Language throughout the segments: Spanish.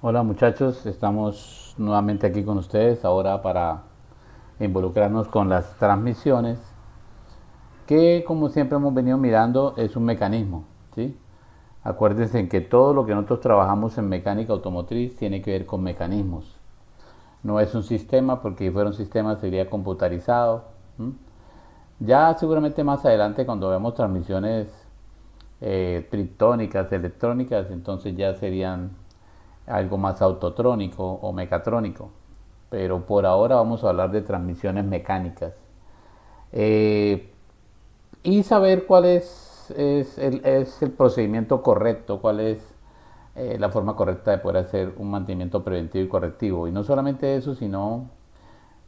Hola muchachos, estamos nuevamente aquí con ustedes ahora para involucrarnos con las transmisiones, que como siempre hemos venido mirando es un mecanismo, ¿sí? Acuérdense en que todo lo que nosotros trabajamos en mecánica automotriz tiene que ver con mecanismos. No es un sistema, porque si fuera un sistema sería computarizado. ¿M? Ya seguramente más adelante cuando veamos transmisiones triptónicas, electrónicas, entonces ya serían algo más autotrónico o mecatrónico. Pero por ahora vamos a hablar de transmisiones mecánicas. Eh, y saber cuál es el procedimiento correcto, cuál es la forma correcta de poder hacer un mantenimiento preventivo y correctivo. Y no solamente eso, sino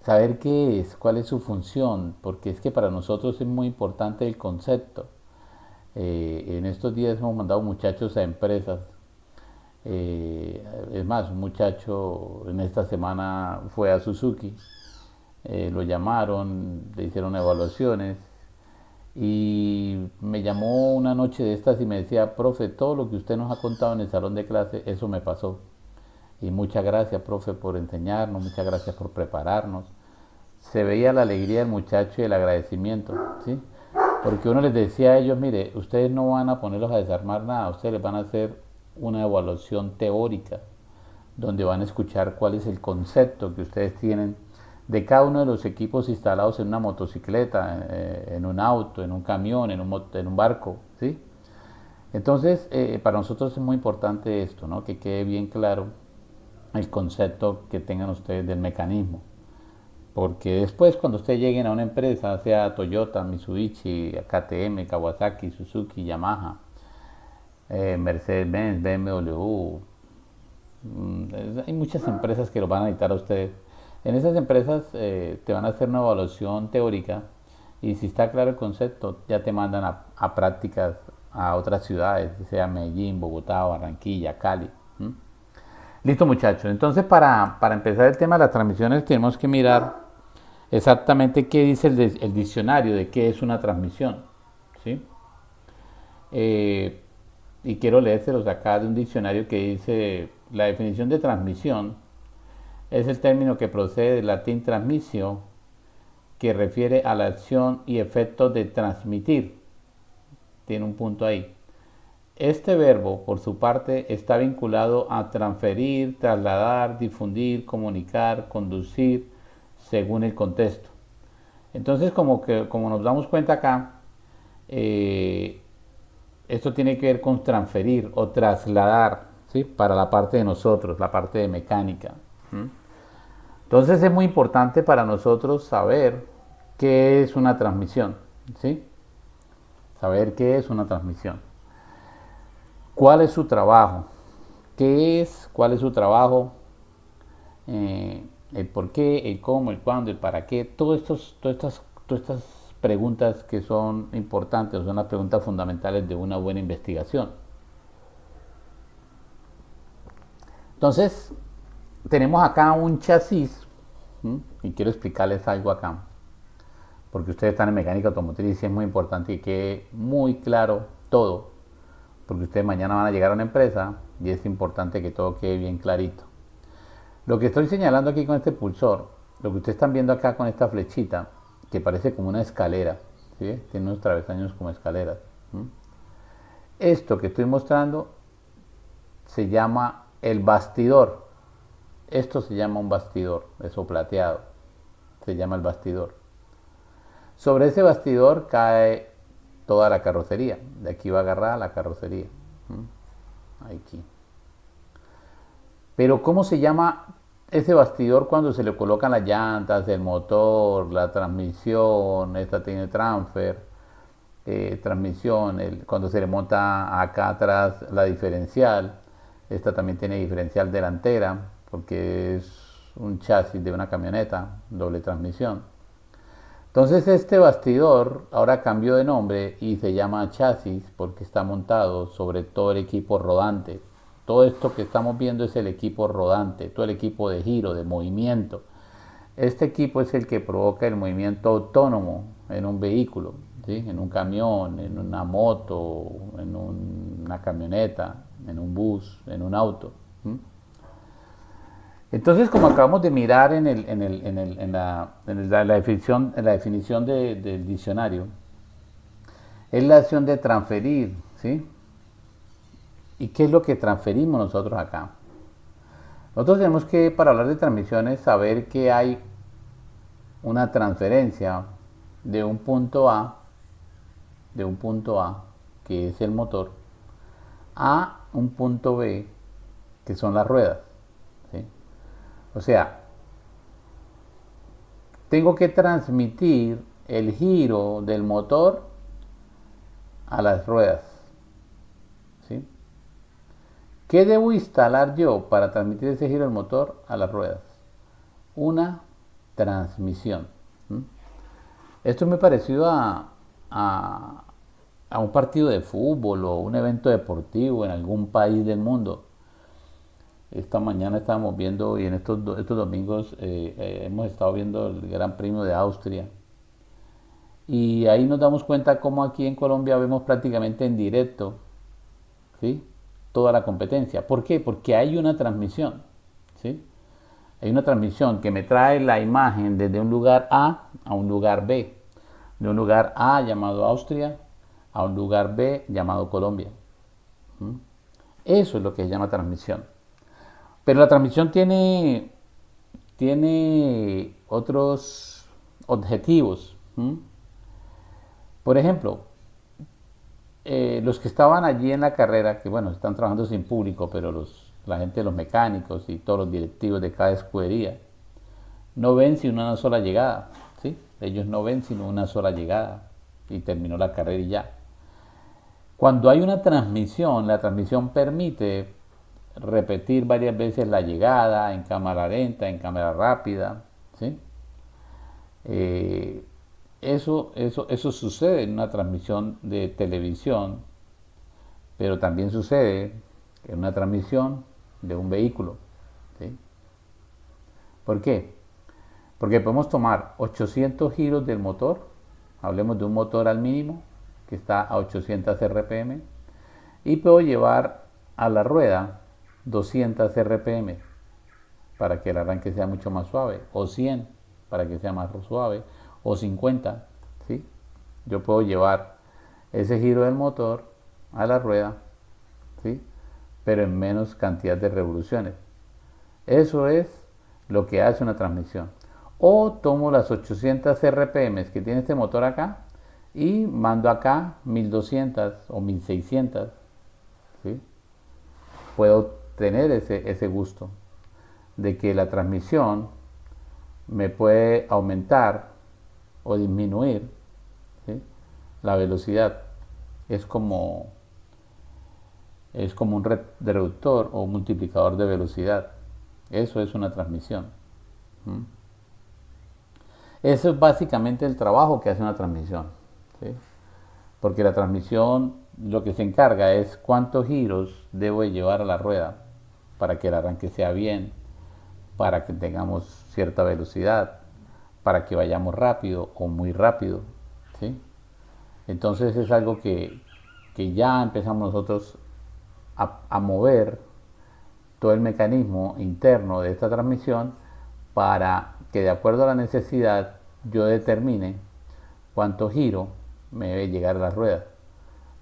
saber qué es, cuál es su función, porque es que para nosotros es muy importante el concepto. En estos días hemos mandado muchachos a empresas. Es más, un muchacho en esta semana fue a Suzuki, lo llamaron, le hicieron evaluaciones y me llamó una noche de estas y me decía, profe, todo lo que usted nos ha contado en el salón de clase, eso me pasó. Y muchas gracias, profe, por enseñarnos, muchas gracias por prepararnos. Se veía la alegría del muchacho y el agradecimiento, ¿sí? Porque uno les decía a ellos, mire, ustedes no van a ponerlos a desarmar nada, ustedes les van a hacer una evaluación teórica, donde van a escuchar cuál es el concepto que ustedes tienen de cada uno de los equipos instalados en una motocicleta, en un auto, en un camión, en un barco, ¿sí? Entonces, para nosotros es muy importante esto, ¿no? Que quede bien claro el concepto que tengan ustedes del mecanismo. Porque después cuando ustedes lleguen a una empresa, sea Toyota, Mitsubishi, KTM, Kawasaki, Suzuki, Yamaha, Mercedes-Benz, BMW, hay muchas empresas que lo van a necesitar a ustedes. En esas empresas te van a hacer una evaluación teórica y si está claro el concepto, ya te mandan a prácticas a otras ciudades, sea Medellín, Bogotá, Barranquilla, Cali. ¿M? Listo muchachos, entonces para empezar el tema de las transmisiones tenemos que mirar exactamente qué dice el diccionario de qué es una transmisión. ¿Sí? Eh, y quiero leérselos acá de un diccionario que dice la definición de transmisión es el término que procede del latín transmissio, que refiere a la acción y efecto de transmitir. Tiene un punto ahí. Este verbo, por su parte, está vinculado a transferir, trasladar, difundir, comunicar, conducir, según el contexto. Entonces, como nos damos cuenta acá, eh, esto tiene que ver con transferir o trasladar, ¿sí? Para la parte de nosotros, la parte de mecánica. ¿Mm? Entonces es muy importante para nosotros saber qué es una transmisión, ¿sí? Saber qué es una transmisión. ¿Cuál es su trabajo? ¿Qué es? ¿Cuál es su trabajo? El por qué, el cómo, el cuándo, el para qué. Todas estas preguntas que son importantes, son las preguntas fundamentales de una buena investigación. Entonces, tenemos acá un chasis, ¿m? Y quiero explicarles algo acá, porque ustedes están en mecánica automotriz y es muy importante que quede muy claro todo, porque ustedes mañana van a llegar a una empresa y es importante que todo quede bien clarito. Lo que estoy señalando aquí con este pulsor, lo que ustedes están viendo acá con esta flechita, que parece como una escalera, ¿sí? Tiene unos travesaños como escaleras. ¿M? Esto que estoy mostrando se llama el bastidor. Esto se llama un bastidor, eso plateado, se llama el bastidor. Sobre ese bastidor cae toda la carrocería. De aquí va agarrada la carrocería. Aquí. Pero ¿cómo se llama ese bastidor cuando se le colocan las llantas, el motor, la transmisión? Esta tiene transfer, transmisión, cuando se le monta acá atrás la diferencial. Esta también tiene diferencial delantera porque es un chasis de una camioneta, doble transmisión. Entonces este bastidor ahora cambió de nombre y se llama chasis porque está montado sobre todo el equipo rodante. Todo esto que estamos viendo es el equipo rodante, todo el equipo de giro, de movimiento. Este equipo es el que provoca el movimiento autónomo en un vehículo, ¿sí? En un camión, en una moto, en una camioneta, en un bus, en un auto. ¿Sí? Entonces, como acabamos de mirar en la definición del diccionario, es la acción de transferir, ¿sí? ¿Y qué es lo que transferimos nosotros acá? Nosotros tenemos que, para hablar de transmisiones, saber que hay una transferencia de un punto A, que es el motor, a un punto B, que son las ruedas, ¿sí? O sea, tengo que transmitir el giro del motor a las ruedas, ¿sí? ¿Qué debo instalar yo para transmitir ese giro del motor a las ruedas? Una transmisión. ¿Sí? Esto es muy parecido a un partido de fútbol o un evento deportivo en algún país del mundo. Esta mañana estábamos viendo, y en estos domingos hemos estado viendo el Gran Premio de Austria. Y ahí nos damos cuenta cómo aquí en Colombia vemos prácticamente en directo, ¿sí?, toda la competencia. ¿Por qué? Porque hay una transmisión, ¿sí? Hay una transmisión que me trae la imagen desde un lugar A a un lugar B, de un lugar A llamado Austria a un lugar B llamado Colombia. ¿Mm? Eso es lo que se llama transmisión. Pero la transmisión tiene otros objetivos. ¿Mm? Por ejemplo, los que estaban allí en la carrera, que bueno, están trabajando sin público, pero la gente de los mecánicos y todos los directivos de cada escudería no ven sino una sola llegada, ¿sí? Ellos no ven sino una sola llegada y terminó la carrera y ya. Cuando hay una transmisión, la transmisión permite repetir varias veces la llegada en cámara lenta, en cámara rápida, ¿sí? Eh, eso sucede en una transmisión de televisión, pero también sucede en una transmisión de un vehículo, ¿sí? ¿Por qué? Porque podemos tomar 800 giros del motor, hablemos de un motor al mínimo, que está a 800 RPM, y puedo llevar a la rueda 200 RPM para que el arranque sea mucho más suave, o 100 para que sea más suave, o 50, ¿sí? Yo puedo llevar ese giro del motor a la rueda, ¿sí?, pero en menos cantidad de revoluciones. Eso es lo que hace una transmisión. O tomo las 800 RPM que tiene este motor acá y mando acá 1200 o 1600, ¿sí? Puedo tener ese gusto de que la transmisión me puede aumentar o disminuir, ¿sí?, la velocidad. Es como un reductor o un multiplicador de velocidad. Eso es una transmisión. ¿Mm? Eso es básicamente el trabajo que hace una transmisión, ¿sí? Porque la transmisión lo que se encarga es cuántos giros debo llevar a la rueda para que el arranque sea bien, para que tengamos cierta velocidad, para que vayamos rápido o muy rápido, ¿sí? Entonces es algo que ya empezamos nosotros a mover todo el mecanismo interno de esta transmisión para que de acuerdo a la necesidad yo determine cuánto giro me debe llegar a la rueda.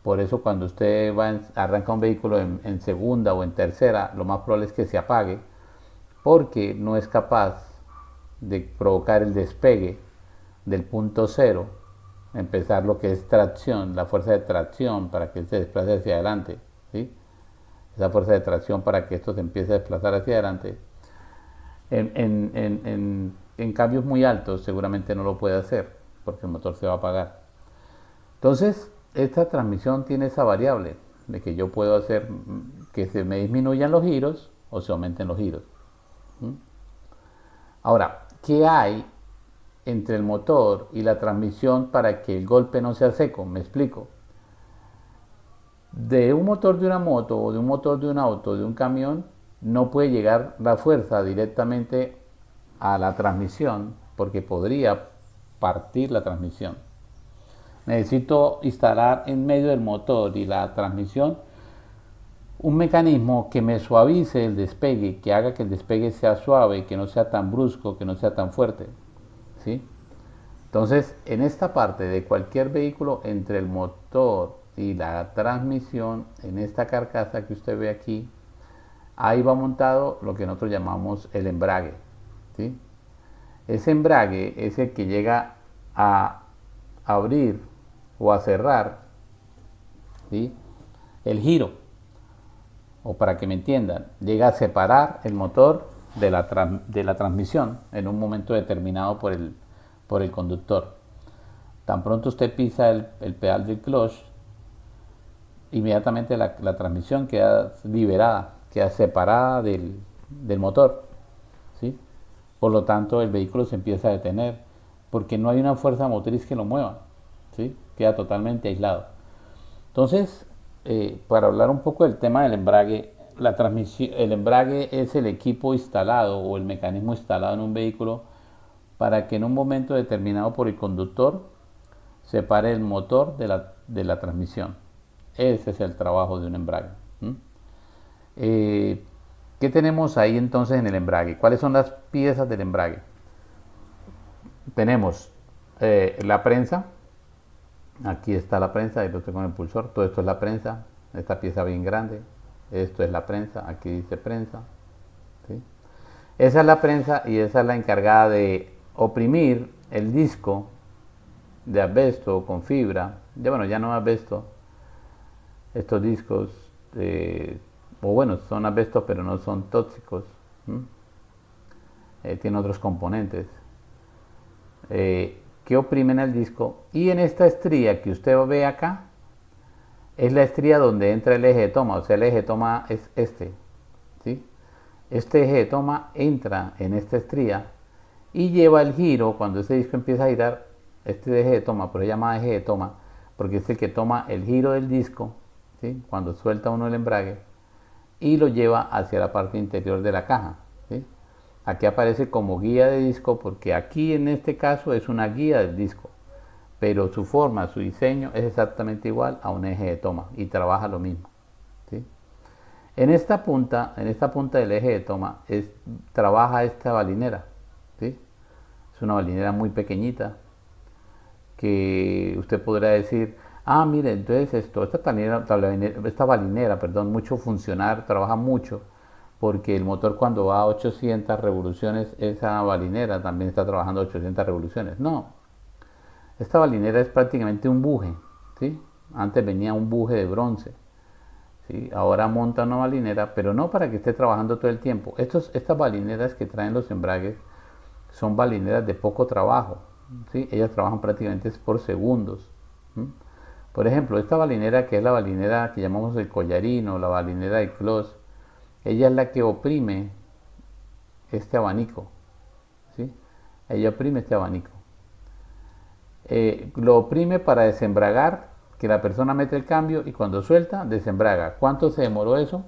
Por eso cuando usted arranca un vehículo en segunda o en tercera, lo más probable es que se apague porque no es capaz de provocar el despegue del punto cero, empezar lo que es tracción, la fuerza de tracción para que él se desplace hacia adelante, ¿sí? Esa fuerza de tracción para que esto se empiece a desplazar hacia adelante. En cambios muy altos seguramente no lo puede hacer porque el motor se va a apagar. Entonces, esta transmisión tiene esa variable de que yo puedo hacer que se me disminuyan los giros o se aumenten los giros. ¿Mm? Ahora, ¿qué hay entre el motor y la transmisión para que el golpe no sea seco? Me explico. De un motor de una moto o de un motor de un auto, de un camión, no puede llegar la fuerza directamente a la transmisión porque podría partir la transmisión. Necesito instalar en medio del motor y la transmisión un mecanismo que me suavice el despegue, que haga que el despegue sea suave, que no sea tan brusco, que no sea tan fuerte, ¿sí? Entonces, en esta parte de cualquier vehículo, entre el motor y la transmisión, en esta carcasa que usted ve aquí, ahí va montado lo que nosotros llamamos el embrague, ¿sí? Ese embrague es el que llega a abrir o a cerrar, ¿sí?, el giro, o para que me entiendan, llega a separar el motor de la transmisión en un momento determinado por el conductor. Tan pronto usted pisa el pedal del clutch, inmediatamente la transmisión queda liberada, queda separada del motor, ¿sí? Por lo tanto, el vehículo se empieza a detener porque no hay una fuerza motriz que lo mueva, ¿sí? Queda totalmente aislado. Entonces, para hablar un poco del tema del embrague, la transmisión, el embrague es el equipo instalado o el mecanismo instalado en un vehículo para que en un momento determinado por el conductor separe el motor de la transmisión. Ese es el trabajo de un embrague. Eh, ¿Qué tenemos ahí entonces en el embrague? ¿Cuáles son las piezas del embrague? Tenemos la prensa. Aquí está la prensa, ahí lo tengo con el pulsor. Todo esto es la prensa, esta pieza bien grande. Esto es la prensa, aquí dice prensa, ¿sí? Esa es la prensa y esa es la encargada de oprimir el disco de asbesto con fibra. Ya bueno, ya no asbesto. Estos discos, o bueno, son asbestos pero no son tóxicos. Tienen otros componentes. Que oprimen el disco, y en esta estría que usted ve acá es la estría donde entra el eje de toma, o sea, el eje de toma es este, ¿sí? Este eje de toma entra en esta estría y lleva el giro. Cuando este disco empieza a girar, este eje de toma, pero se llama eje de toma porque es el que toma el giro del disco, ¿sí?, cuando suelta uno el embrague, y lo lleva hacia la parte interior de la caja, ¿sí? Aquí aparece como guía de disco porque aquí en este caso es una guía del disco, pero su forma, su diseño es exactamente igual a un eje de toma y trabaja lo mismo, ¿sí? En esta punta del eje de toma trabaja esta balinera, ¿sí? Es una balinera muy pequeñita que usted podrá decir, ah, mire, entonces esta balinera, perdón, mucho funcionar, trabaja mucho, porque el motor cuando va a 800 revoluciones, esa balinera también está trabajando 800 revoluciones. No, esta balinera es prácticamente un buje, ¿sí? Antes venía un buje de bronce, ¿sí? Ahora monta una balinera, pero no para que esté trabajando todo el tiempo. Estas balineras que traen los embragues son balineras de poco trabajo, ¿sí? Ellas trabajan prácticamente por segundos. Por ejemplo, esta balinera, que es la balinera que llamamos el collarino, la balinera de Clos, ella es la que oprime este abanico, ¿sí? Ella oprime este abanico. Lo oprime para desembragar, que la persona mete el cambio y cuando suelta, desembraga. ¿Cuánto se demoró eso?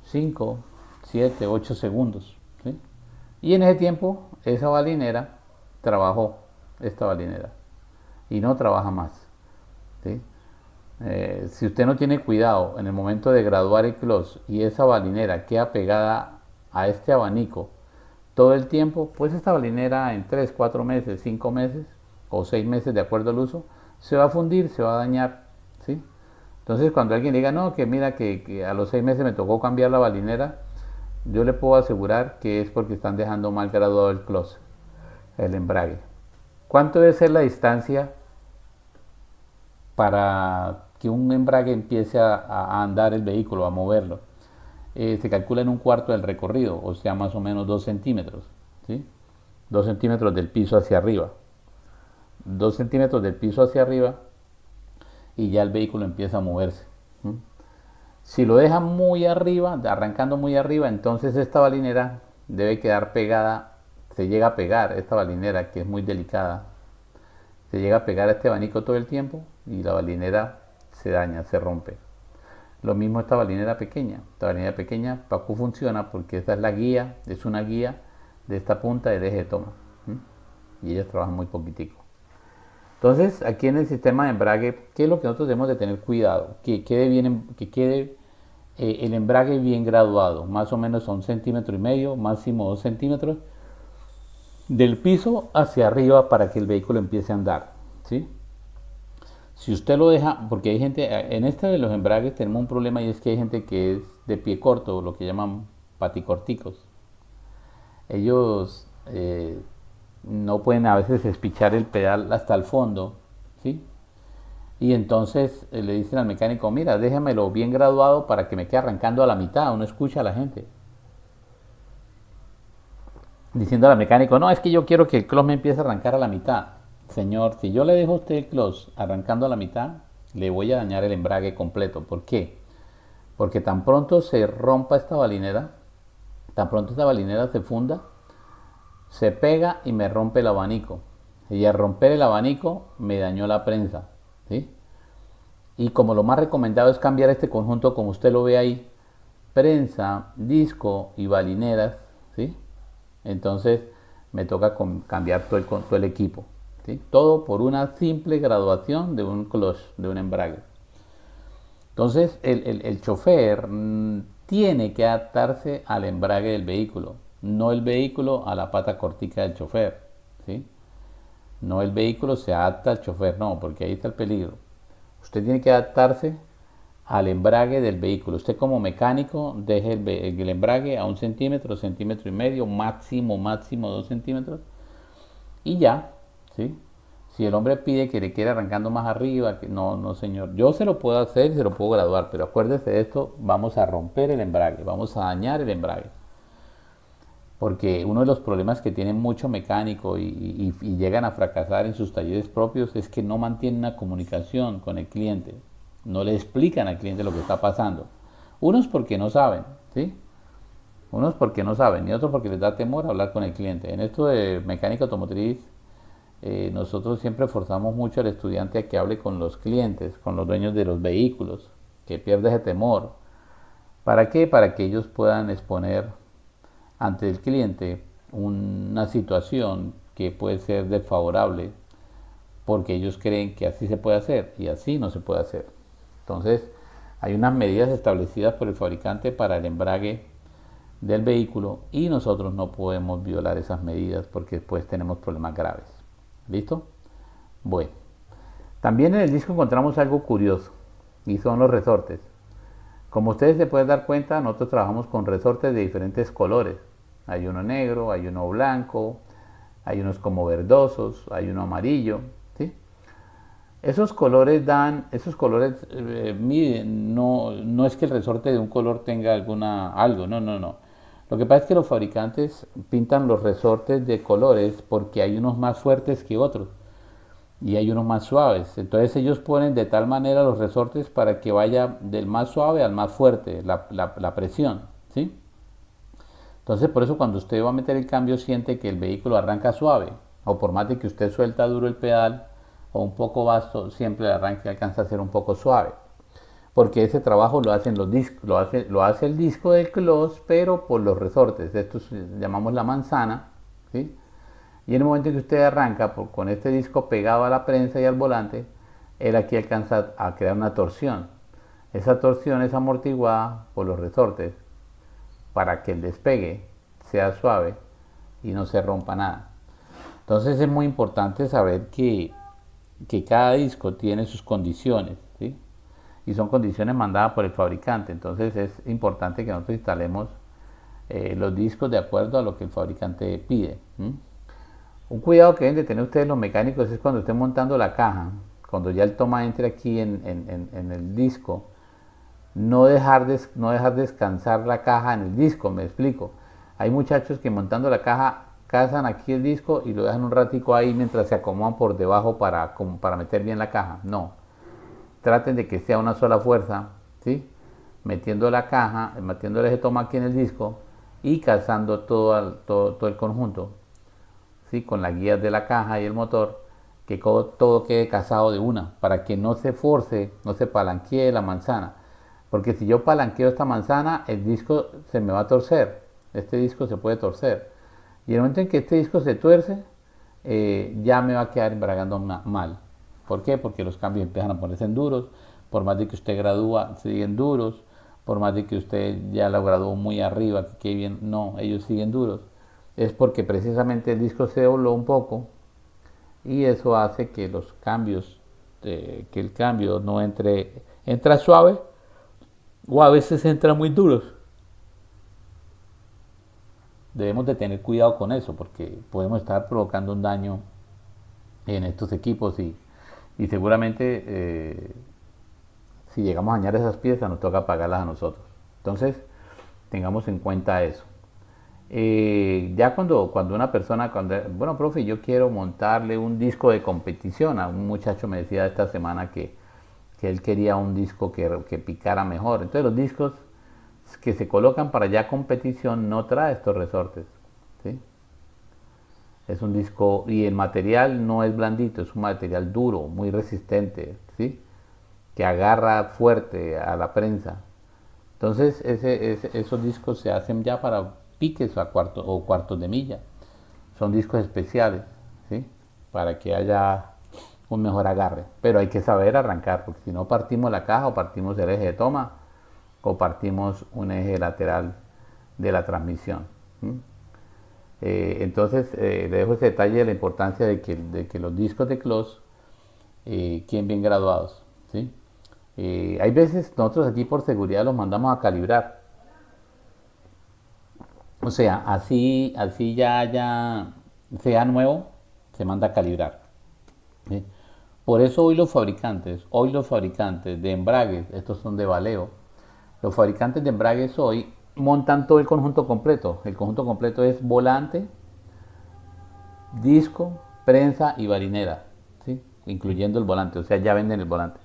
5, 7, 8 segundos, ¿sí? Y en ese tiempo, esa balinera trabajó, esta balinera, y no trabaja más, ¿sí? Si usted no tiene cuidado en el momento de graduar el close y esa balinera queda pegada a este abanico todo el tiempo, pues esta balinera en 3, 4 meses, 5 meses o 6 meses, de acuerdo al uso, se va a fundir, se va a dañar, ¿sí? Entonces, cuando alguien diga, no, que mira que a los 6 meses me tocó cambiar la balinera, yo le puedo asegurar que es porque están dejando mal graduado el close, el embrague. ¿Cuánto debe ser la distancia para que un embrague empiece a andar el vehículo, a moverlo? Se calcula en un cuarto del recorrido, o sea, más o menos 2 centímetros, ¿sí? 2 centímetros del piso hacia arriba. 2 centímetros del piso hacia arriba y ya el vehículo empieza a moverse. Si lo deja muy arriba, arrancando muy arriba, entonces esta balinera debe quedar pegada, se llega a pegar esta balinera, que es muy delicada, se llega a pegar a este abanico todo el tiempo y la balinera se daña, se rompe. Lo mismo esta balinera pequeña. Esta balinera pequeña, Pacu funciona porque esta es la guía, es una guía de esta punta del eje de toma. Y ellas trabajan muy poquitico. Entonces, aquí en el sistema de embrague, ¿qué es lo que nosotros debemos de tener cuidado? Que quede bien, que quede el embrague bien graduado, más o menos a 1,5 cm, máximo 2 cm, del piso hacia arriba para que el vehículo empiece a andar, ¿sí? Si usted lo deja, porque hay gente, en este de los embragues tenemos un problema y es que hay gente que es de pie corto, lo que llaman paticorticos. Ellos no pueden a veces espichar el pedal hasta el fondo, ¿sí? Y entonces le dicen al mecánico, mira, déjamelo bien graduado para que me quede arrancando a la mitad. Uno escucha a la gente diciendo al mecánico, no, es que yo quiero que el clutch me empiece a arrancar a la mitad. Señor, si yo le dejo a usted el clutch arrancando a la mitad, le voy a dañar el embrague completo. ¿Por qué? Porque tan pronto se rompa esta balinera, tan pronto esta balinera se funda, se pega y me rompe el abanico. Y al romper el abanico me dañó la prensa, ¿sí? Y como lo más recomendado es cambiar este conjunto como usted lo ve ahí, prensa, disco y balineras, ¿sí? Entonces me toca cambiar todo el equipo, ¿sí? Todo por una simple graduación de un clutch, de un embrague. Entonces el chofer tiene que adaptarse al embrague del vehículo, no el vehículo a la pata cortica del chofer, ¿sí? No el vehículo se adapta al chofer, no, porque ahí está el peligro. Usted tiene que adaptarse al embrague del vehículo. Usted como mecánico deje el embrague a 1 cm, 1,5 cm, máximo 2 cm y ya, ¿sí? Si el hombre pide que le quiera arrancando más arriba, que no, no señor, yo se lo puedo hacer y se lo puedo graduar, pero acuérdese de esto, vamos a romper el embrague, vamos a dañar el embrague. Porque uno de los problemas que tienen mucho mecánico y llegan a fracasar en sus talleres propios es que no mantienen una comunicación con el cliente, no le explican al cliente lo que está pasando. Unos porque no saben, ¿sí? Unos porque no saben y otros porque les da temor hablar con el cliente. En esto de mecánica automotriz, nosotros siempre forzamos mucho al estudiante a que hable con los clientes, con los dueños de los vehículos, que pierda ese temor. ¿Para qué? Para que ellos puedan exponer ante el cliente una situación que puede ser desfavorable porque ellos creen que así se puede hacer y así no se puede hacer. Entonces, hay unas medidas establecidas por el fabricante para el embrague del vehículo y nosotros no podemos violar esas medidas porque después tenemos problemas graves. ¿Listo? Bueno, también en el disco encontramos algo curioso y son los resortes. Como ustedes se pueden dar cuenta, nosotros trabajamos con resortes de diferentes colores. Hay uno negro, hay uno blanco, hay unos como verdosos, hay uno amarillo, ¿sí? Esos colores miden, no es que el resorte de un color tenga algo, no, no, no. Lo que pasa es que los fabricantes pintan los resortes de colores porque hay unos más fuertes que otros y hay unos más suaves. Entonces ellos ponen de tal manera los resortes para que vaya del más suave al más fuerte, la presión, ¿sí? Entonces por eso cuando usted va a meter el cambio siente que el vehículo arranca suave, o por más de que usted suelta duro el pedal o un poco vasto, siempre el arranque alcanza a ser un poco suave. Porque ese trabajo lo hacen los discos, lo hace el disco del clutch, pero por los resortes. Esto llamamos la manzana, ¿sí? Y en el momento en que usted arranca con este disco pegado a la prensa y al volante, él aquí alcanza a crear una torsión. Esa torsión es amortiguada por los resortes para que el despegue sea suave y no se rompa nada. Entonces es muy importante saber que cada disco tiene sus condiciones, ¿sí? Y son condiciones mandadas por el fabricante. Entonces es importante que nosotros instalemos los discos de acuerdo a lo que el fabricante pide. Un cuidado que deben de tener ustedes los mecánicos es cuando estén montando la caja, cuando ya el toma entre aquí en el disco, no dejar descansar la caja en el disco, me explico. Hay muchachos que montando la caja cazan aquí el disco y lo dejan un ratico ahí mientras se acomodan por debajo para meter bien la caja. No, traten de que sea una sola fuerza, ¿sí? Metiendo la caja, metiendo el eje toma aquí en el disco y cazando todo el conjunto, ¿sí? Con las guías de la caja y el motor, que todo quede cazado de una, para que no se force, no se palanquee la manzana. Porque si yo palanqueo esta manzana, el disco se me va a torcer. Este disco se puede torcer. Y en el momento en que este disco se tuerce, ya me va a quedar embragando mal. ¿Por qué? Porque los cambios empiezan a ponerse en duros. Por más de que usted gradúa, siguen duros. por más de que usted ya lo graduó muy arriba, que quede bien, no, ellos siguen duros. Es porque precisamente el disco se dobló un poco y eso hace que los cambios, que el cambio no entra suave o a veces entra muy duros. Debemos de tener cuidado con eso porque podemos estar provocando un daño en estos equipos y seguramente si llegamos a dañar esas piezas nos toca pagarlas a nosotros. Entonces tengamos en cuenta eso. Ya cuando una persona, bueno, profe, yo quiero montarle un disco de competición. A un muchacho me decía esta semana que él quería un disco que picara mejor. Entonces los discos que se colocan para ya competición no trae estos resortes. ¿Sí? Es un disco y el material no es blandito, es un material duro, muy resistente, ¿sí? Que agarra fuerte a la prensa. Entonces esos discos se hacen ya para piques o cuartos de milla. Son discos especiales, ¿sí? Para que haya un mejor agarre. Pero hay que saber arrancar, porque si no partimos la caja o partimos el eje de toma o partimos un eje lateral de la transmisión. ¿Sí? Entonces le dejo ese detalle de la importancia de que los discos de close queden bien graduados. ¿Sí? Hay veces nosotros aquí por seguridad los mandamos a calibrar. O sea, así ya sea nuevo, se manda a calibrar. ¿Sí? Por eso hoy los fabricantes de embragues, estos son de Valeo, los fabricantes de embragues hoy montan todo el conjunto completo. El conjunto completo es volante, disco, prensa y barinera, ¿sí? Incluyendo el volante, o sea, ya venden el volante.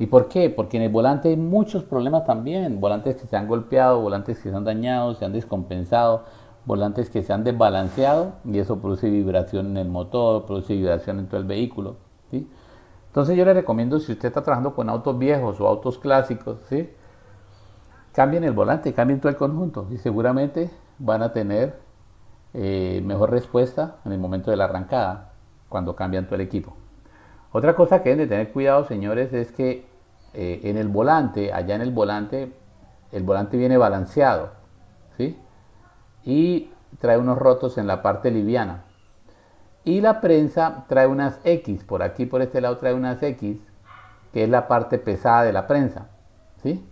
¿Y por qué? Porque en el volante hay muchos problemas también. Volantes que se han golpeado, volantes que se han dañado, se han descompensado, volantes que se han desbalanceado y eso produce vibración en el motor, produce vibración en todo el vehículo. ¿Sí? Entonces yo le recomiendo, si usted está trabajando con autos viejos o autos clásicos, ¿sí? Cambien el volante, cambien todo el conjunto y seguramente van a tener mejor respuesta en el momento de la arrancada cuando cambian todo el equipo. Otra cosa que deben de tener cuidado, señores, es que en el volante, allá en el volante viene balanceado, ¿sí? Y trae unos rotos en la parte liviana. Y la prensa trae unas X, por aquí por este lado trae unas X, que es la parte pesada de la prensa, ¿sí?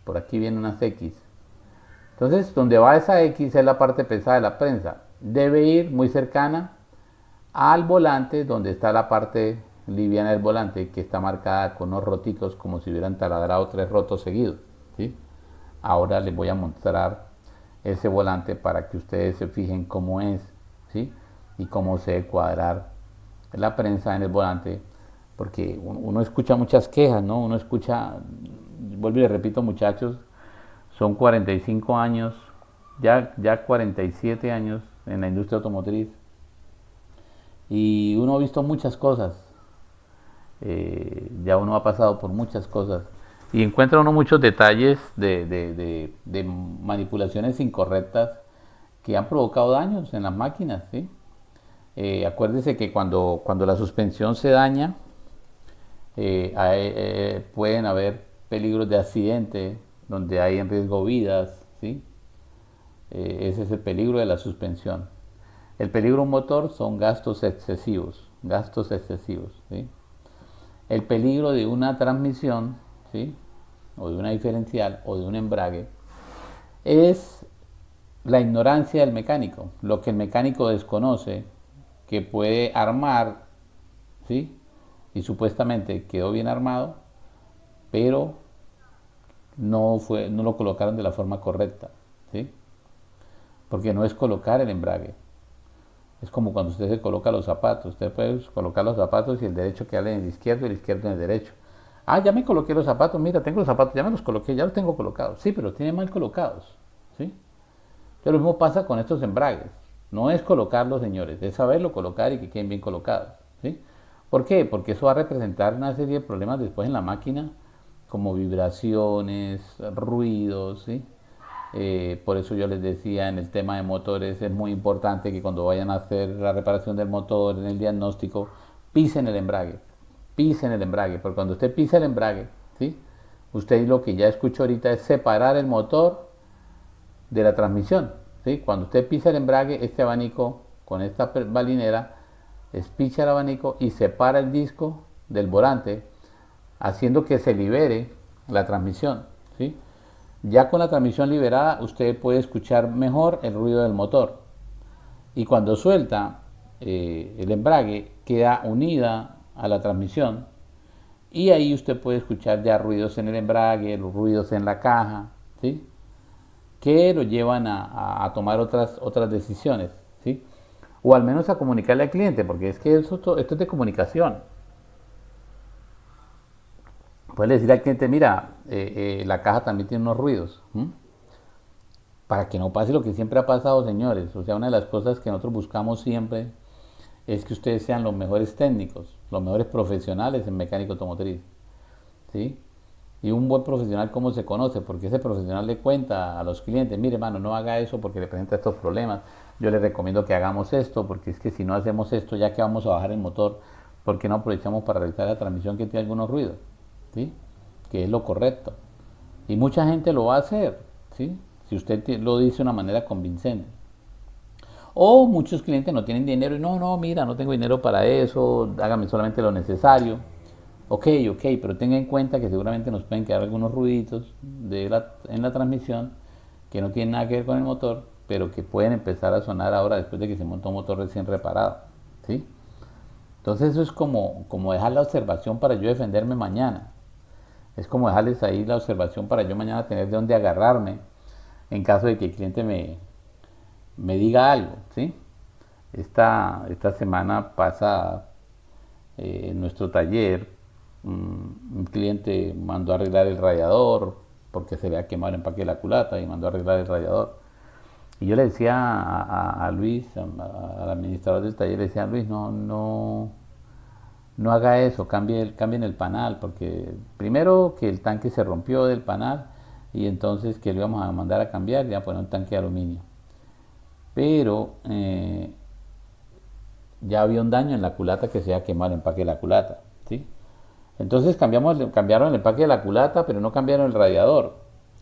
Por aquí vienen unas X. Entonces, donde va esa X es la parte pesada de la prensa. Debe ir muy cercana al volante, donde está la parte liviana del volante, que está marcada con unos roticos como si hubieran taladrado 3 rotos seguidos. ¿Sí? Ahora les voy a mostrar ese volante para que ustedes se fijen cómo es, ¿sí? Y cómo se debe cuadrar la prensa en el volante, porque uno escucha muchas quejas, ¿no? Uno escucha, vuelvo y le repito, muchachos, son 45 años, ya 47 años en la industria automotriz y uno ha visto muchas cosas, ya uno ha pasado por muchas cosas y encuentra uno muchos detalles de manipulaciones incorrectas que han provocado daños en las máquinas, ¿sí? Acuérdese que cuando la suspensión se daña, pueden haber peligros de accidente donde hay en riesgo vidas, ¿sí? Ese es el peligro de la suspensión. El peligro motor son gastos excesivos, ¿sí? El peligro de una transmisión, ¿sí? O de una diferencial o de un embrague es la ignorancia del mecánico, lo que el mecánico desconoce, que puede armar, ¿sí? Y supuestamente quedó bien armado, pero no lo colocaron de la forma correcta, ¿sí? Porque no es colocar el embrague. Es como cuando usted se coloca los zapatos. Usted puede colocar los zapatos y el derecho queda en el izquierdo y el izquierdo en el derecho. Ah, ya me coloqué los zapatos, mira, tengo los zapatos, ya me los coloqué, ya los tengo colocados. Sí, pero tiene mal colocados, ¿sí? Entonces lo mismo pasa con estos embragues. No es colocarlos, señores, es saberlo colocar y que queden bien colocados, ¿sí? ¿Por qué? Porque eso va a representar una serie de problemas después en la máquina, como vibraciones, ruidos, ¿sí? Por eso yo les decía en el tema de motores, es muy importante que cuando vayan a hacer la reparación del motor, en el diagnóstico, pisen el embrague, porque cuando usted pisa el embrague, ¿sí? usted lo que ya escuchó ahorita es separar el motor de la transmisión, ¿sí? Cuando usted pisa el embrague, este abanico con esta balinera espicha el abanico y separa el disco del volante, haciendo que se libere la transmisión, ¿sí? Ya con la transmisión liberada, usted puede escuchar mejor el ruido del motor. Y cuando suelta el embrague, queda unida a la transmisión. Y ahí usted puede escuchar ya ruidos en el embrague, los ruidos en la caja, ¿sí? Que lo llevan a tomar otras decisiones, ¿sí? O al menos a comunicarle al cliente, porque es que esto es de comunicación. Puede decir al cliente, mira, la caja también tiene unos ruidos, ¿m? Para que no pase lo que siempre ha pasado, señores. O sea, una de las cosas que nosotros buscamos siempre es que ustedes sean los mejores técnicos, los mejores profesionales en mecánica automotriz, ¿sí? Y un buen profesional, ¿cómo se conoce? Porque ese profesional le cuenta a los clientes, mire, hermano, no haga eso porque le presenta estos problemas. Yo le recomiendo que hagamos esto, porque es que si no hacemos esto, ya que vamos a bajar el motor, ¿por qué no aprovechamos para realizar la transmisión que tiene algunos ruidos? ¿Sí? Que es lo correcto. Y mucha gente lo va a hacer, ¿sí? Si usted lo dice de una manera convincente. O muchos clientes no tienen dinero y no, mira, no tengo dinero para eso, hágame solamente lo necesario. Ok, pero tenga en cuenta que seguramente nos pueden quedar algunos ruiditos en la transmisión que no tienen nada que ver con el motor, pero que pueden empezar a sonar ahora después de que se montó un motor recién reparado, ¿sí? Entonces eso es como dejar la observación para yo defenderme mañana. Es como dejarles ahí la observación para yo mañana tener de dónde agarrarme en caso de que el cliente me diga algo, ¿sí? Esta semana pasada, en nuestro taller, un cliente mandó a arreglar el radiador porque se le había quemado el empaque de la culata y mandó a arreglar el radiador. Y yo le decía a Luis, al administrador del taller, le decía a Luis, no haga eso, cambien el panal, porque primero que el tanque se rompió del panal y entonces que lo íbamos a mandar a cambiar y a poner un tanque de aluminio. Pero ya había un daño en la culata que se había quemado el empaque de la culata, ¿sí? Entonces cambiaron el empaque de la culata, pero no cambiaron el radiador.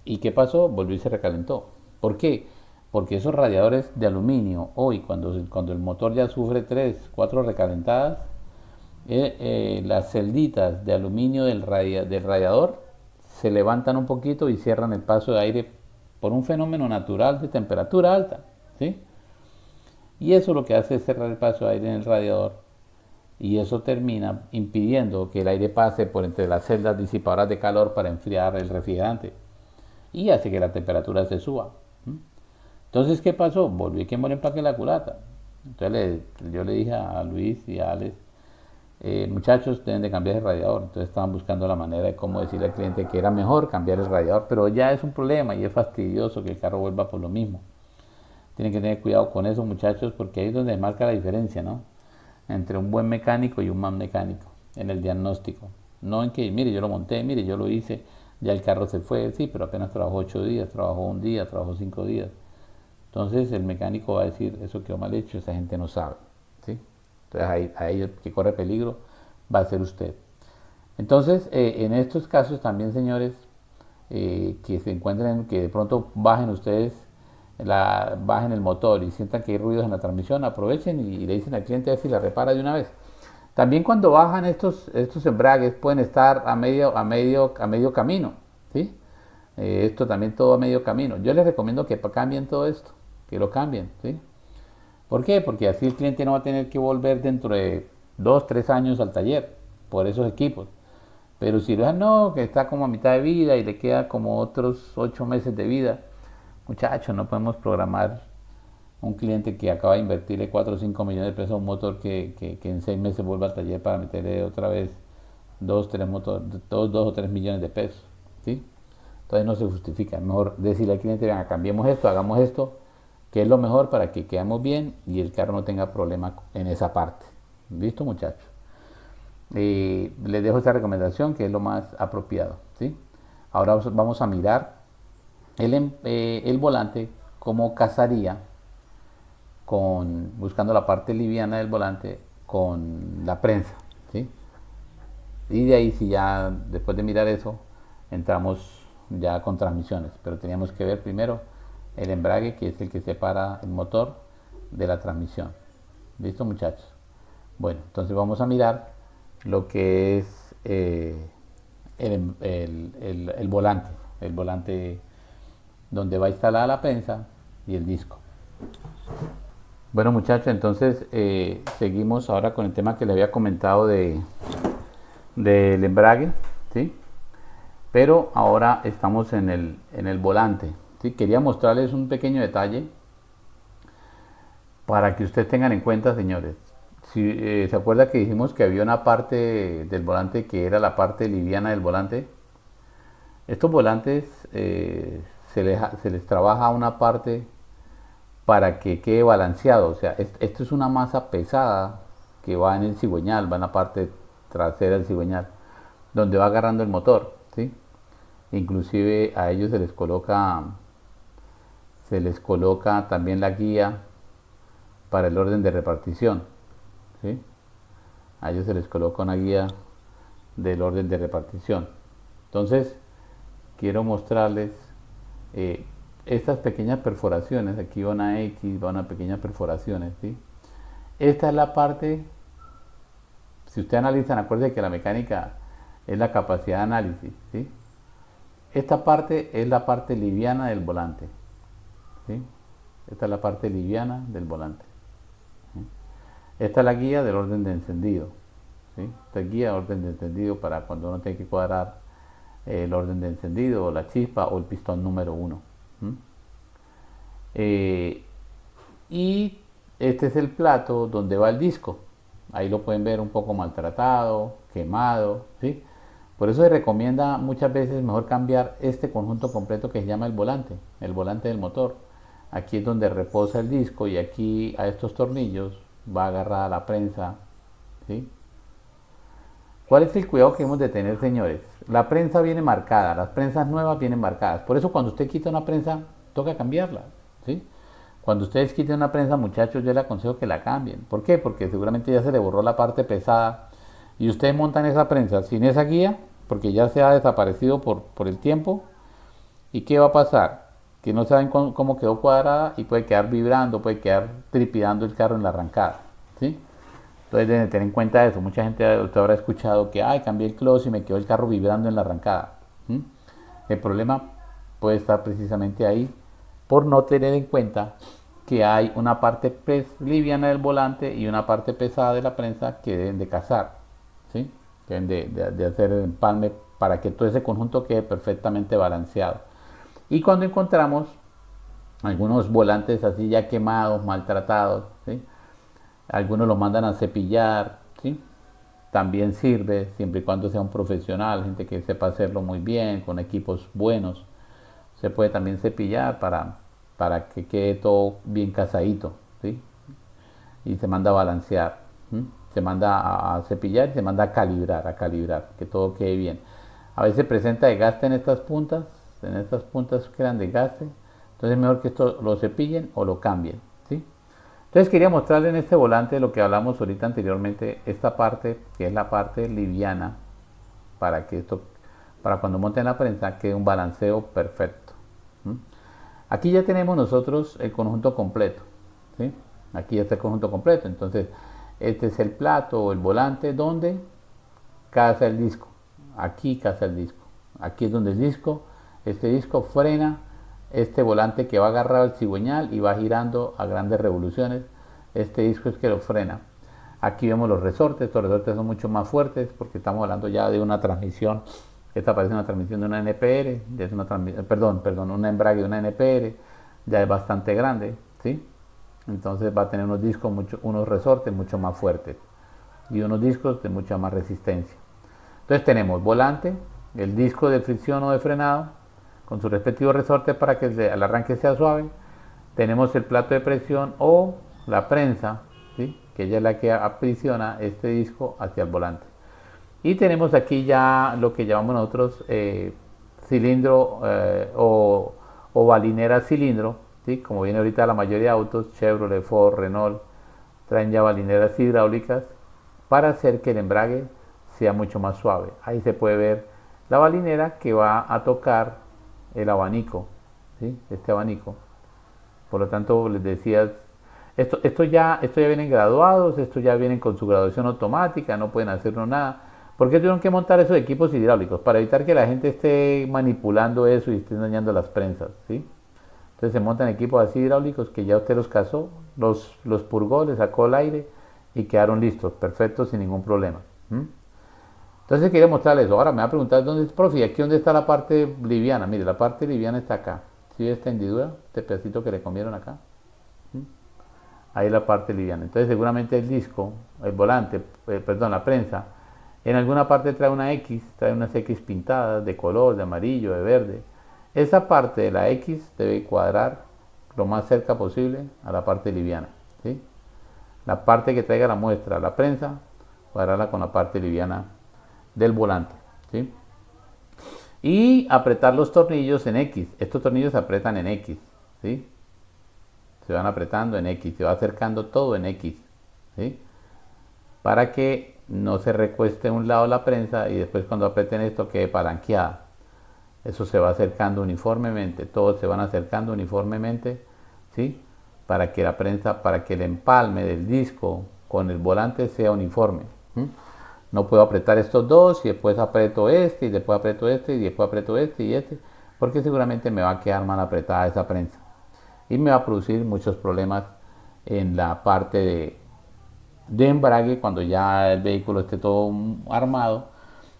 ¿Y qué pasó? Volvió y se recalentó. ¿Por qué? Porque esos radiadores de aluminio, hoy cuando el motor ya sufre 3, 4 recalentadas, las celditas de aluminio del radiador se levantan un poquito y cierran el paso de aire por un fenómeno natural de temperatura alta, ¿sí? Y eso lo que hace es cerrar el paso de aire en el radiador y eso termina impidiendo que el aire pase por entre las celdas disipadoras de calor para enfriar el refrigerante y hace que la temperatura se suba. Entonces, ¿qué pasó? Volví a quemar el empaque de la culata. Entonces yo le dije a Luis y a Alex, muchachos, deben de cambiar el radiador. Entonces estaban buscando la manera de cómo decirle al cliente que era mejor cambiar el radiador, pero ya es un problema y es fastidioso que el carro vuelva por lo mismo. Tienen que tener cuidado con eso, muchachos, porque ahí es donde marca la diferencia, ¿no? Entre un buen mecánico y un mal mecánico en el diagnóstico. No en que, mire, yo lo monté, mire, yo lo hice, ya el carro se fue, sí, pero apenas trabajó 8 días, trabajó un día, trabajó 5 días. Entonces el mecánico va a decir, eso quedó mal hecho, esa gente no sabe, ¿sí? Entonces ahí el que corre peligro va a ser usted. Entonces, en estos casos también, señores, que se encuentren, que de pronto bajen ustedes, bajen el motor y sientan que hay ruidos en la transmisión, aprovechen y le dicen al cliente a ver si la repara de una vez. También cuando bajan estos embragues pueden estar a medio camino, ¿sí? Esto también todo a medio camino. Yo les recomiendo que cambien todo esto, que lo cambien, ¿sí? ¿Por qué? Porque así el cliente no va a tener que volver dentro de 2, 3 años al taller por esos equipos. Pero si lo dejan, no, que está como a mitad de vida y le queda como otros 8 meses de vida, muchachos, no podemos programar un cliente que acaba de invertirle 4 o 5 millones de pesos a un motor que en 6 meses vuelva al taller para meterle otra vez 2, 3 2 o 3 millones de pesos, ¿sí? Entonces no se justifica. Mejor decirle al cliente, venga, cambiemos esto, hagamos esto, que es lo mejor para que quedemos bien y el carro no tenga problema en esa parte. ¿Listo, muchachos? Les dejo esta recomendación que es lo más apropiado, ¿sí? Ahora vamos a mirar el volante, cómo casaría buscando la parte liviana del volante con la prensa, ¿sí? Y de ahí, si ya después de mirar eso, entramos ya con transmisiones, pero teníamos que ver primero el embrague, que es el que separa el motor de la transmisión. ¿Listo, muchachos? Bueno, entonces vamos a mirar lo que es el volante donde va instalada la prensa y el disco. Bueno, muchachos, entonces seguimos ahora con el tema que les había comentado del embrague, ¿sí? Pero ahora estamos en el volante, ¿sí? Quería mostrarles un pequeño detalle para que ustedes tengan en cuenta, señores. Si se acuerda que dijimos que había una parte del volante que era la parte liviana del volante. Estos volantes se les trabaja una parte para que quede balanceado. O sea, esto es una masa pesada que va en el cigüeñal, va en la parte trasera del cigüeñal, donde va agarrando el motor, ¿sí? Inclusive a ellos se les coloca también la guía para el orden de repartición, ¿sí? A ellos se les coloca una guía del orden de repartición. Entonces, quiero mostrarles estas pequeñas perforaciones. Aquí va una X, va una pequeña perforaciones, ¿sí? Esta es la parte, si ustedes analizan, acuérdense que la mecánica es la capacidad de análisis, ¿sí? Esta parte es la parte liviana del volante, ¿sí? Esta es la parte liviana del volante, ¿sí? Esta es la guía del orden de encendido, ¿sí? Esta es guía de orden de encendido para cuando uno tiene que cuadrar el orden de encendido o la chispa o el pistón número 1. Y este es el plato donde va el disco. Ahí lo pueden ver un poco maltratado, quemado, ¿sí? Por eso se recomienda muchas veces mejor cambiar este conjunto completo que se llama el volante del motor. Aquí es donde reposa el disco y aquí a estos tornillos va agarrada la prensa, ¿sí? ¿Cuál es el cuidado que hemos de tener, señores? La prensa viene marcada, las prensas nuevas vienen marcadas. Por eso cuando usted quita una prensa, toca cambiarla, ¿sí? Cuando ustedes quiten una prensa, muchachos, yo les aconsejo que la cambien. ¿Por qué? Porque seguramente ya se le borró la parte pesada y ustedes montan esa prensa sin esa guía, porque ya se ha desaparecido por el tiempo. ¿Y qué va a pasar? Que no saben cómo quedó cuadrada y puede quedar vibrando, puede quedar tripidando el carro en la arrancada, ¿sí? Entonces deben tener en cuenta eso. Mucha gente usted habrá escuchado que ay, cambié el clutch y me quedó el carro vibrando en la arrancada. El problema puede estar precisamente ahí por no tener en cuenta que hay una parte liviana del volante y una parte pesada de la prensa que deben de cazar, ¿sí? Deben de hacer el empalme para que todo ese conjunto quede perfectamente balanceado. Y cuando encontramos algunos volantes así ya quemados, maltratados, ¿sí? Algunos los mandan a cepillar, ¿sí? También sirve, siempre y cuando sea un profesional, gente que sepa hacerlo muy bien, con equipos buenos. Se puede también cepillar para que quede todo bien casadito, ¿sí? Y se manda a balancear, ¿sí? Se manda a cepillar y se manda a calibrar, que todo quede bien. A veces presenta desgaste en estas puntas quedan desgaste, entonces es mejor que esto lo cepillen o lo cambien, ¿sí? Entonces quería mostrarle en este volante lo que hablamos ahorita anteriormente, esta parte que es la parte liviana, para cuando monten la prensa quede un balanceo perfecto. Aquí ya tenemos nosotros el conjunto completo, ¿sí? Aquí ya está el conjunto completo, entonces este es el plato o el volante donde caza el disco, aquí caza el disco, aquí es donde el disco, este disco frena este volante que va agarrado al cigüeñal y va girando a grandes revoluciones. Este disco es que lo frena. Aquí vemos los resortes. Estos resortes son mucho más fuertes porque estamos hablando ya de una transmisión. Esta parece una transmisión de una NPR, ya es una un embrague de una NPR, ya es bastante grande, ¿sí? Entonces va a tener unos discos, unos resortes mucho más fuertes y unos discos de mucha más resistencia. Entonces tenemos volante, el disco de fricción o de frenado, con su respectivo resorte para que el arranque sea suave. Tenemos el plato de presión o la prensa, ¿sí? Que ella es la que aprisiona este disco hacia el volante. Y tenemos aquí ya lo que llamamos nosotros cilindro o balinera cilindro, ¿sí? Como viene ahorita la mayoría de autos, Chevrolet, Ford, Renault, traen ya balineras hidráulicas para hacer que el embrague sea mucho más suave. Ahí se puede ver la balinera que va a tocar el abanico, ¿sí? Este abanico. Por lo tanto, les decía, esto ya vienen graduados, esto ya vienen con su graduación automática, no pueden hacerlo nada. ¿Por qué tuvieron que montar esos equipos hidráulicos? Para evitar que la gente esté manipulando eso y esté dañando las prensas, ¿sí? Entonces se montan equipos así hidráulicos que ya usted los cazó, los purgó, le sacó el aire y quedaron listos, perfectos, sin ningún problema. ¿Mm? Entonces quería mostrarles eso. Ahora me va a preguntar, ¿dónde es, profe? ¿Y aquí dónde está la parte liviana? Mire, la parte liviana está acá. ¿Sí ve esta hendidura? Este pedacito que le comieron acá. ¿Mm? Ahí la parte liviana. Entonces seguramente el disco, el volante, perdón, la prensa, en alguna parte trae una X, trae unas X pintadas de color, de amarillo, de verde. Esa parte de la X debe cuadrar lo más cerca posible a la parte liviana, ¿sí? La parte que traiga la muestra, la prensa, cuadrarla con la parte liviana del volante, ¿sí? Y apretar los tornillos en X. Estos tornillos se apretan en X, ¿sí? Se van apretando en X, se va acercando todo en X, ¿sí? Para que no se recueste a un lado la prensa y después cuando aprieten esto quede palanqueada. Eso se va acercando uniformemente, todos se van acercando uniformemente, ¿sí? Para que la prensa, para que el empalme del disco con el volante sea uniforme. ¿Sí? No puedo apretar estos dos y después aprieto este y después aprieto este y después aprieto este y este, porque seguramente me va a quedar mal apretada esa prensa y me va a producir muchos problemas en la parte de embrague cuando ya el vehículo esté todo armado,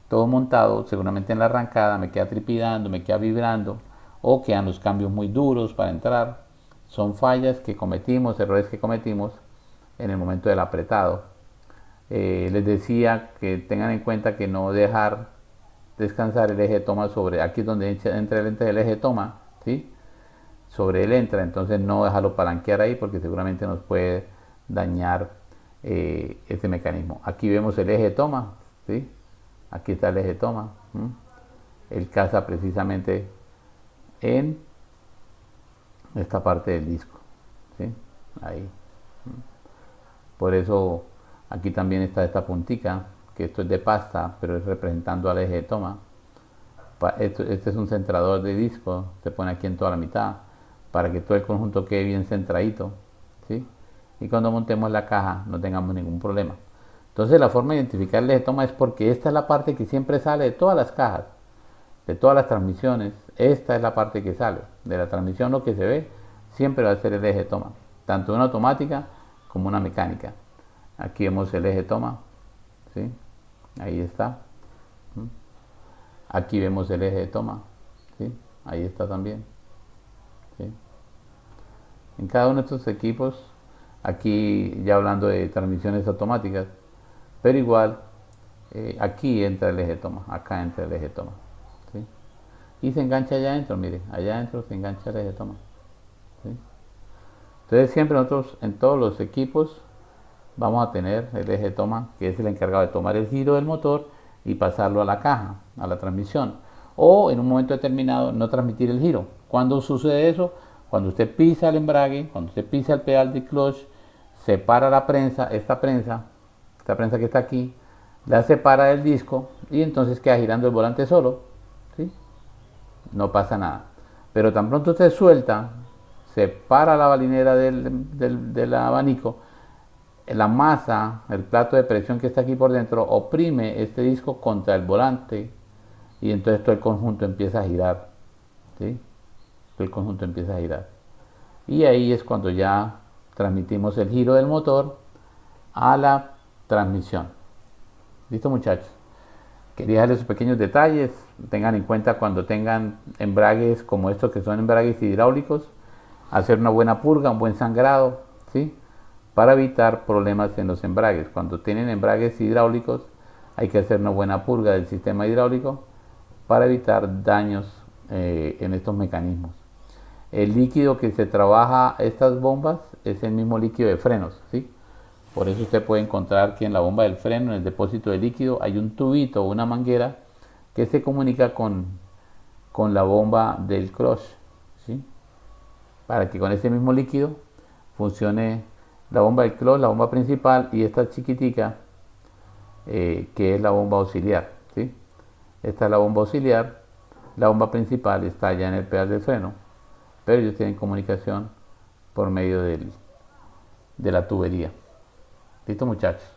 todo montado. Seguramente en la arrancada me queda tripidando, me queda vibrando o quedan los cambios muy duros para entrar. Son fallas que cometimos, errores que cometimos en el momento del apretado. Les decía que tengan en cuenta que no dejar descansar el eje de toma sobre, aquí es donde entra el ente del eje de toma, ¿sí? Sobre él entra, entonces no dejarlo palanquear ahí porque seguramente nos puede dañar este mecanismo. Aquí vemos el eje de toma, ¿sí? Aquí está el eje de toma. Él caza precisamente en esta parte del disco, ¿sí? Ahí. Por eso aquí también está esta puntica, que esto es de pasta, pero es representando al eje de toma. Este es un centrador de disco, se pone aquí en toda la mitad, para que todo el conjunto quede bien centradito, ¿sí? Y cuando montemos la caja no tengamos ningún problema. Entonces la forma de identificar el eje de toma es porque esta es la parte que siempre sale de todas las cajas, de todas las transmisiones. Esta es la parte que sale de la transmisión. Lo que se ve siempre va a ser el eje de toma, tanto una automática como una mecánica. Aquí vemos el eje de toma, ¿sí? Ahí está. Aquí vemos el eje de toma, ¿sí? Ahí está también, ¿sí? En cada uno de estos equipos, aquí ya hablando de transmisiones automáticas, pero igual aquí entra el eje de toma, acá entra el eje de toma, ¿sí? Y se engancha allá adentro, mire, allá adentro se engancha el eje de toma, ¿sí? Entonces siempre nosotros en todos los equipos vamos a tener el eje de toma, que es el encargado de tomar el giro del motor y pasarlo a la caja, a la transmisión, o en un momento determinado no transmitir el giro. ¿Cuándo sucede eso? Cuando usted pisa el embrague, cuando usted pisa el pedal de clutch, separa la prensa, esta prensa que está aquí, la separa del disco y entonces queda girando el volante solo, ¿sí? No pasa nada. Pero tan pronto usted suelta, separa la balinera del abanico, la masa, el plato de presión que está aquí por dentro, oprime este disco contra el volante y entonces todo el conjunto empieza a girar, ¿sí? Todo el conjunto empieza a girar. Y ahí es cuando ya transmitimos el giro del motor a la transmisión. ¿Listo, muchachos? Quería darles esos pequeños detalles. Tengan en cuenta cuando tengan embragues como estos que son embragues hidráulicos, hacer una buena purga, un buen sangrado, ¿sí? Para evitar problemas en los embragues. Cuando tienen embragues hidráulicos hay que hacer una buena purga del sistema hidráulico para evitar daños en estos mecanismos. El líquido que se trabaja estas bombas es el mismo líquido de frenos, ¿sí? Por eso usted puede encontrar que en la bomba del freno, en el depósito de líquido, hay un tubito o una manguera que se comunica con la bomba del clutch, ¿sí? Para que con ese mismo líquido funcione la bomba del clutch, la bomba principal y esta chiquitica que es la bomba auxiliar, ¿sí? Esta es la bomba auxiliar. La bomba principal está allá en el pedal del freno, pero ellos tienen comunicación por medio de la tubería. ¿Listo, muchachos?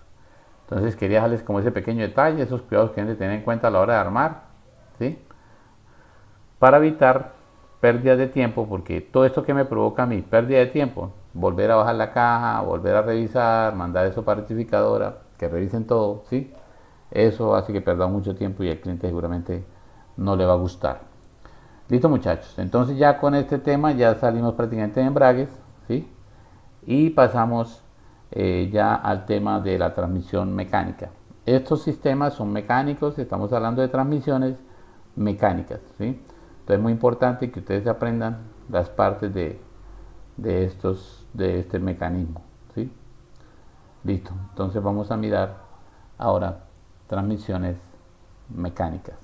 Entonces quería dejarles como ese pequeño detalle, esos cuidados que deben de tener en cuenta a la hora de armar, ¿sí? Para evitar pérdidas de tiempo, porque todo esto que me provoca a mí, pérdida de tiempo, volver a bajar la caja, volver a revisar, mandar eso para rectificadora, que revisen todo, ¿sí? Eso hace que perda mucho tiempo y al cliente seguramente no le va a gustar. Listo, muchachos, entonces ya con este tema ya salimos prácticamente de embragues, ¿sí? Y pasamos ya al tema de la transmisión mecánica. Estos sistemas son mecánicos, estamos hablando de transmisiones mecánicas, ¿sí? Entonces es muy importante que ustedes aprendan las partes de este mecanismo, ¿sí? Listo, entonces vamos a mirar ahora transmisiones mecánicas.